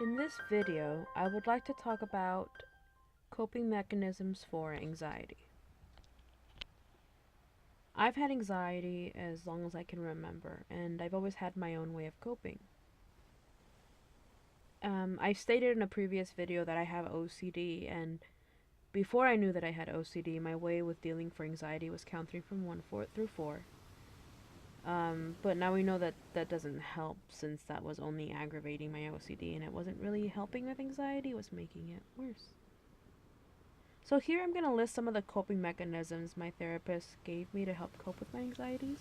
In this video, I would like to talk about coping mechanisms for anxiety. I've had anxiety as long as I can remember, and I've always had my own way of coping. I stated in a previous video that I have OCD, and before I knew that I had OCD, my way with dealing for anxiety was counting from 1 through 4. But now we know that that doesn't help, since that was only aggravating my OCD and it wasn't really helping with anxiety, it was making it worse. So here I'm going to list some of the coping mechanisms my therapist gave me to help cope with my anxieties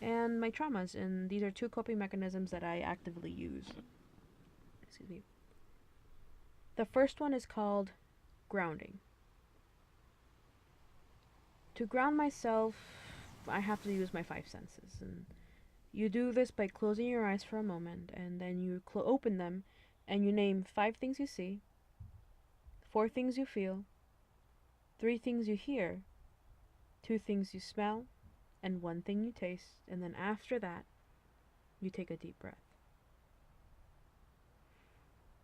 and my traumas, and these are two coping mechanisms that I actively use. Excuse me. The first one is called grounding. To ground myself, I have to use my five senses, and you do this by closing your eyes for a moment, and then you open them, and you name 5 things you see, 4 things you feel, 3 things you hear, 2 things you smell, and 1 thing you taste, and then after that, you take a deep breath.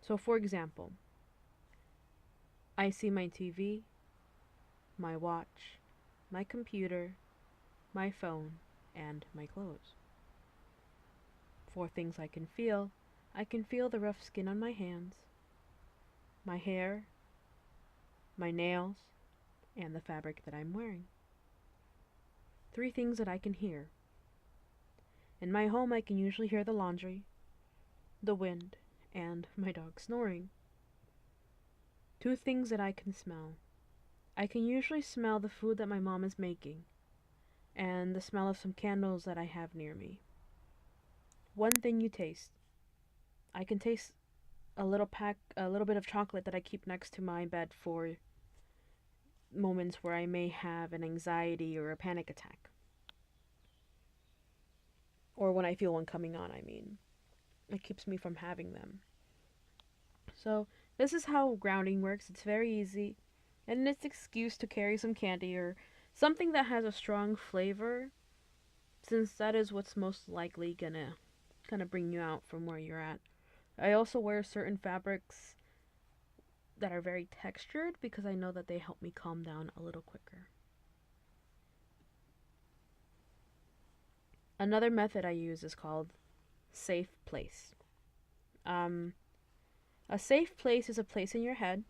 So for example, I see my TV, my watch, my computer, my phone, and my clothes. 4 things I can feel the rough skin on my hands, my hair, my nails, and the fabric that I'm wearing. 3 things that I can hear. In my home, I can usually hear the laundry, the wind, and my dog snoring. 2 things that I can smell. I can usually smell the food that my mom is making, and the smell of some candles that I have near me. 1 thing you taste. I can taste a little bit of chocolate that I keep next to my bed for moments where I may have an anxiety or a panic attack. Or when I feel one coming on, I mean. It keeps me from having them. So, this is how grounding works. It's very easy, and it's an excuse to carry some candy or something that has a strong flavor, since that is what's most likely gonna kind of bring you out from where you're at. I also wear certain fabrics that are very textured because I know that they help me calm down a little quicker. Another method I use is called safe place. A safe place is a place in your head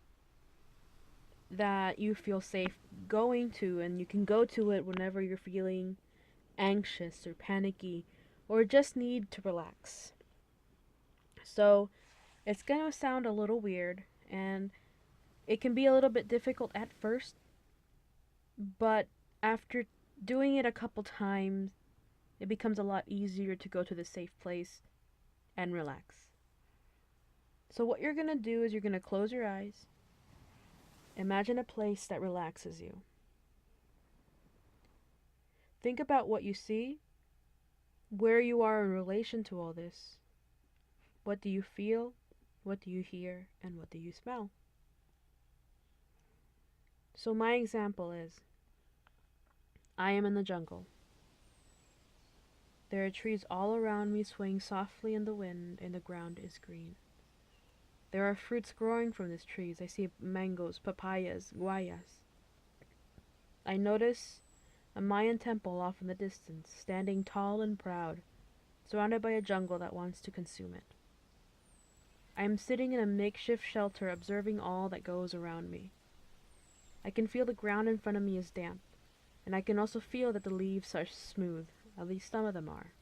that you feel safe going to, and you can go to it whenever you're feeling anxious or panicky or just need to relax. So, it's going to sound a little weird, and it can be a little bit difficult at first, but after doing it a couple times, it becomes a lot easier to go to the safe place and relax. So what you're going to do is you're going to close your eyes. Imagine a place that relaxes you. Think about what you see, where you are in relation to all this. What do you feel? What do you hear? And what do you smell? So my example is, I am in the jungle. There are trees all around me swaying softly in the wind, and the ground is green. There are fruits growing from these trees. I see mangoes, papayas, guayas. I notice a Mayan temple off in the distance, standing tall and proud, surrounded by a jungle that wants to consume it. I am sitting in a makeshift shelter, observing all that goes around me. I can feel the ground in front of me is damp, and I can also feel that the leaves are smooth, at least some of them are.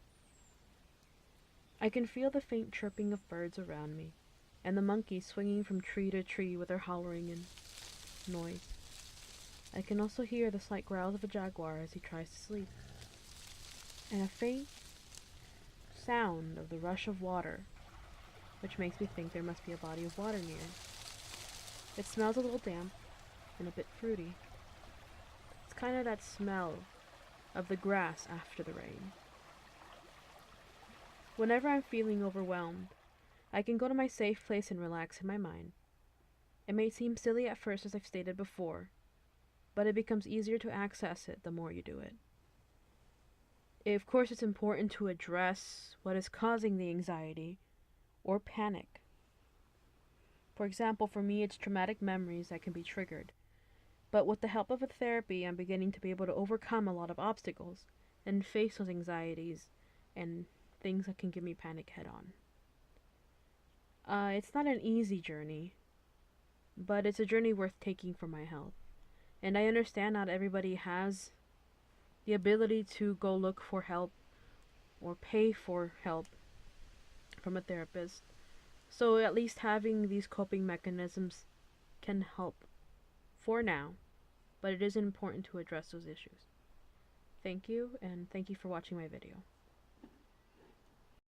I can feel the faint chirping of birds around me, and the monkeys swinging from tree to tree with their hollering and noise. I can also hear the slight growls of a jaguar as he tries to sleep, and a faint sound of the rush of water, which makes me think there must be a body of water near. It smells a little damp and a bit fruity. It's kind of that smell of the grass after the rain. Whenever I'm feeling overwhelmed, I can go to my safe place and relax in my mind. It may seem silly at first, as I've stated before, but it becomes easier to access it the more you do it. Of course, it's important to address what is causing the anxiety or panic. For example, for me, it's traumatic memories that can be triggered. But with the help of a therapy, I'm beginning to be able to overcome a lot of obstacles and face those anxieties and things that can give me panic head on. It's not an easy journey, but it's a journey worth taking for my health. And I understand not everybody has the ability to go look for help or pay for help from a therapist. So at least having these coping mechanisms can help for now, but it is important to address those issues. Thank you, and thank you for watching my video.